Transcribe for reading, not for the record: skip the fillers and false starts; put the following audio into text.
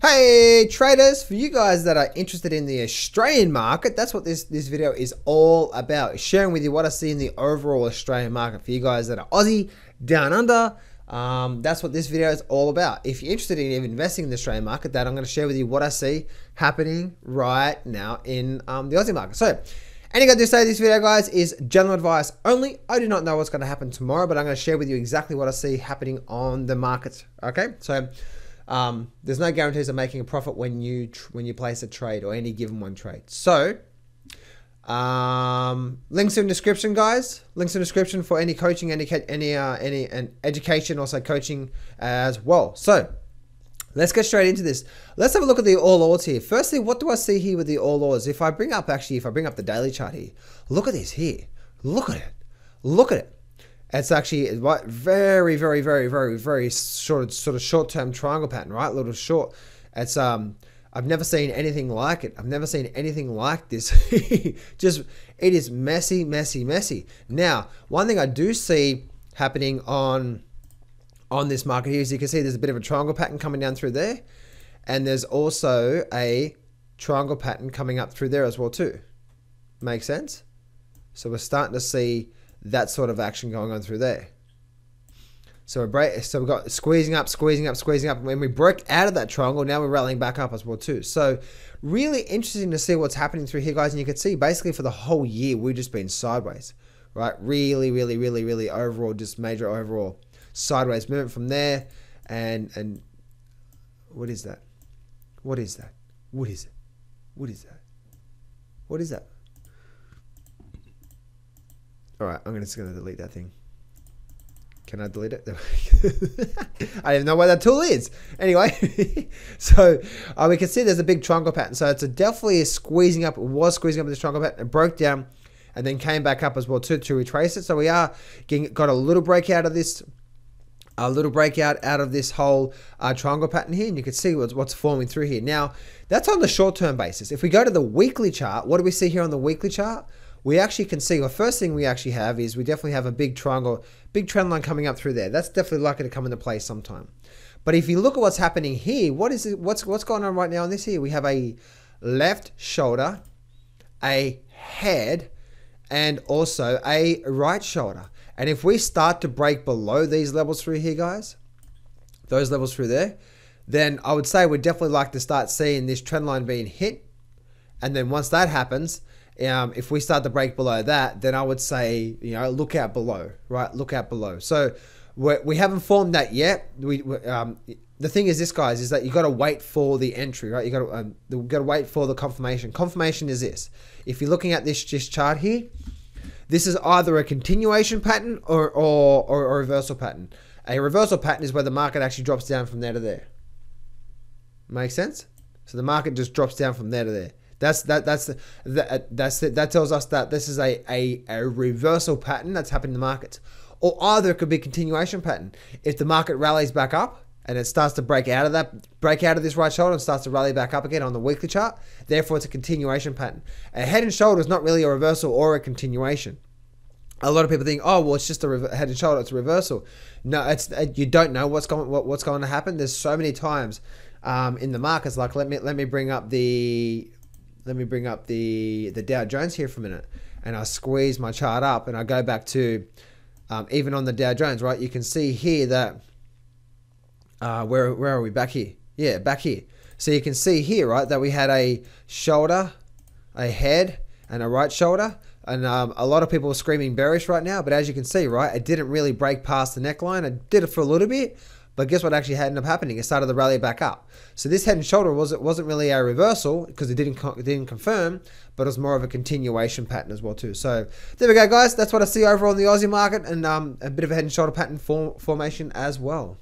Hey traders, for you guys that are interested in the Australian market, that's what this video is all about. Sharing with you what I see in the overall Australian market. For you guys that are Aussie, down under, that's what this video is all about. If you're interested in investing in the Australian market, that I'm going to share with you what I see happening right now in the Aussie market. So, anything I do say in this video, guys, is general advice only. I do not know what's going to happen tomorrow, but I'm going to share with you exactly what I see happening on the markets. Okay, so there's no guarantees of making a profit when you place a trade or any given one trade. So links in the description, guys. Links in the description for any coaching, any education, also coaching as well. So let's get straight into this. Let's have a look at the all orders here. Firstly, what do I see here with the all orders? If I bring up the daily chart here, look at this here. Look at it. Look at it. It's actually very short-term triangle pattern, right? A little short. It's I've never seen anything like it. I've never seen anything like this. Just it is messy. Now, one thing I do see happening on this market here is you can see there's a bit of a triangle pattern coming down through there, and there's also a triangle pattern coming up through there as well too. Makes sense? So we're starting to see that sort of action going on through there. So we've got squeezing up. When we broke out of that triangle, now we're rallying back up as well too. So really interesting to see what's happening through here, guys. And you can see basically for the whole year, we've just been sideways, right? Really overall, just major overall sideways movement from there. And what is that? What is that? What is it? What is that? What is that? All right, I'm just going to delete that thing. Can I delete it? I don't even know what that tool is. Anyway, so we can see there's a big triangle pattern. So it's definitely a squeezing up. It was squeezing up this triangle pattern. It broke down and then came back up as well to retrace it. So we are got a little breakout of this. A little breakout out of this whole triangle pattern here, and you can see what's forming through here. Now, that's on the short-term basis. If we go to the weekly chart, what do we see here on the weekly chart? We actually can see, the first thing we actually have is we definitely have a big triangle, big trend line coming up through there. That's definitely likely to come into play sometime. But if you look at what's happening here, what's going on right now on this here? We have a left shoulder, a head, and also a right shoulder. And if we start to break below these levels through here, guys, those levels through there, then I would say we'd definitely like to start seeing this trend line being hit. And then once that happens, if we start to break below that, then I would say, look out below, right? Look out below. So we haven't formed that yet. The thing is this, guys, is that you got to wait for the entry, right? You got to wait for the confirmation. Confirmation is this. If you're looking at this chart here, this is either a continuation pattern or a reversal pattern. A reversal pattern is where the market actually drops down from there to there. Makes sense? So the market just drops down from there to there. That tells us that this is a reversal pattern that's happening in the markets. Or either it could be a continuation pattern. If the market rallies back up and it starts to break out of this right shoulder and starts to rally back up again on the weekly chart, therefore it's a continuation pattern. A head and shoulder is not really a reversal or a continuation. A lot of people think, oh, well, it's just a head and shoulder, it's a reversal. No, you don't know what's going to happen. There's so many times in the markets. Like let me bring up the Dow Jones here for a minute, and I squeeze my chart up and I go back to even on the Dow Jones, right? You can see here that where are we? Back here. Yeah, back here. So you can see here, right, that we had a shoulder, a head, and a right shoulder. And a lot of people are screaming bearish right now, but as you can see, right, it didn't really break past the neckline. It did it for a little bit, but guess what actually ended up happening? It started to rally back up. So this head and shoulder wasn't really a reversal because it didn't confirm, but it was more of a continuation pattern as well too. So there we go, guys. That's what I see overall in the Aussie market, and a bit of a head and shoulder pattern formation as well.